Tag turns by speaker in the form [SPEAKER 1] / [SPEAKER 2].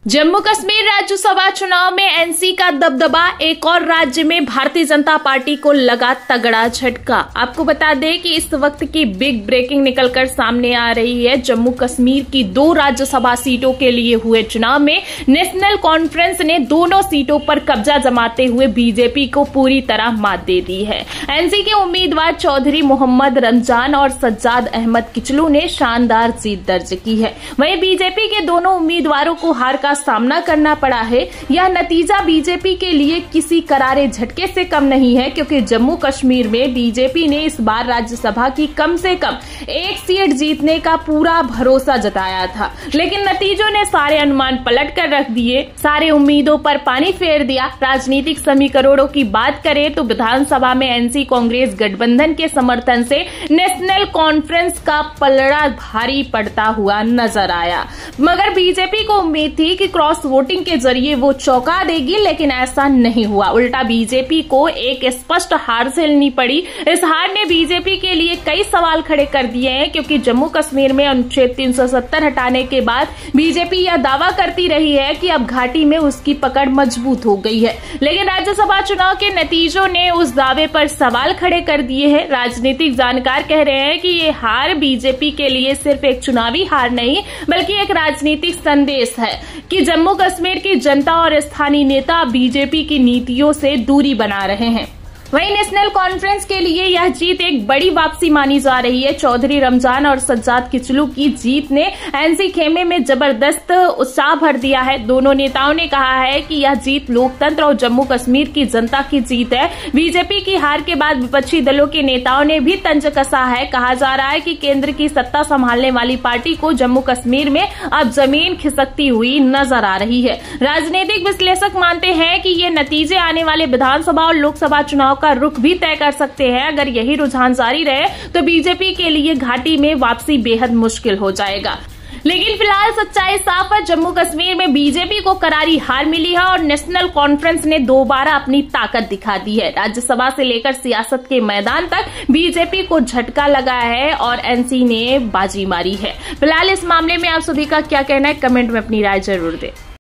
[SPEAKER 1] जम्मू कश्मीर राज्यसभा चुनाव में एनसी का दबदबा, एक और राज्य में भारतीय जनता पार्टी को लगा तगड़ा झटका। आपको बता दें कि इस वक्त की बिग ब्रेकिंग निकलकर सामने आ रही है। जम्मू कश्मीर की 2 राज्यसभा सीटों के लिए हुए चुनाव में नेशनल कॉन्फ्रेंस ने दोनों सीटों पर कब्जा जमाते हुए बीजेपी को पूरी तरह मात दे दी है। एनसी के उम्मीदवार चौधरी मोहम्मद रमजान और सज्जाद अहमद किचलू ने शानदार जीत दर्ज की है। वहीं बीजेपी के दोनों उम्मीदवारों को हार का सामना करना पड़ा है। यह नतीजा बीजेपी के लिए किसी करारे झटके से कम नहीं है, क्योंकि जम्मू कश्मीर में बीजेपी ने इस बार राज्यसभा की कम से कम 1 सीट जीतने का पूरा भरोसा जताया था, लेकिन नतीजों ने सारे अनुमान पलट कर रख दिए, सारे उम्मीदों पर पानी फेर दिया। राजनीतिक समीकरणों की बात करें तो विधानसभा में एनसी कांग्रेस गठबंधन के समर्थन से नेशनल कॉन्फ्रेंस का पलड़ा भारी पड़ता हुआ नजर आया, मगर बीजेपी को उम्मीद थी कि क्रॉस वोटिंग के जरिए वो चौंका देगी, लेकिन ऐसा नहीं हुआ। उल्टा बीजेपी को एक स्पष्ट हार झेलनी पड़ी। इस हार ने बीजेपी के लिए कई सवाल खड़े कर दिए हैं, क्योंकि जम्मू कश्मीर में अनुच्छेद 370 हटाने के बाद बीजेपी यह दावा करती रही है कि अब घाटी में उसकी पकड़ मजबूत हो गई है, लेकिन राज्यसभा चुनाव के नतीजों ने उस दावे पर सवाल खड़े कर दिए हैं। राजनीतिक जानकार कह रहे हैं कि ये हार बीजेपी के लिए सिर्फ एक चुनावी हार नहीं, बल्कि एक राजनीतिक संदेश है कि जम्मू कश्मीर की जनता और स्थानीय नेता बीजेपी की नीतियों से दूरी बना रहे हैं। वहीं नेशनल कॉन्फ्रेंस के लिए यह जीत एक बड़ी वापसी मानी जा रही है। चौधरी रमजान और सज्जाद किचलू की जीत ने एनसी खेमे में जबरदस्त उत्साह भर दिया है। दोनों नेताओं ने कहा है कि यह जीत लोकतंत्र और जम्मू कश्मीर की जनता की जीत है। बीजेपी की हार के बाद विपक्षी दलों के नेताओं ने भी तंज कसा है। कहा जा रहा है कि केंद्र की सत्ता संभालने वाली पार्टी को जम्मू कश्मीर में अब जमीन खिसकती हुई नजर आ रही है। राजनीतिक विश्लेषक मानते हैं कि ये नतीजे आने वाले विधानसभा और लोकसभा चुनाव का रुख भी तय कर सकते हैं। अगर यही रुझान जारी रहे तो बीजेपी के लिए घाटी में वापसी बेहद मुश्किल हो जाएगा। लेकिन फिलहाल सच्चाई साफ है, जम्मू कश्मीर में बीजेपी को करारी हार मिली है और नेशनल कॉन्फ्रेंस ने दोबारा अपनी ताकत दिखा दी है। राज्यसभा से लेकर सियासत के मैदान तक बीजेपी को झटका लगा है और एनसी ने बाजी मारी है। फिलहाल इस मामले में आप सभी का क्या कहना है, कमेंट में अपनी राय जरूर दें।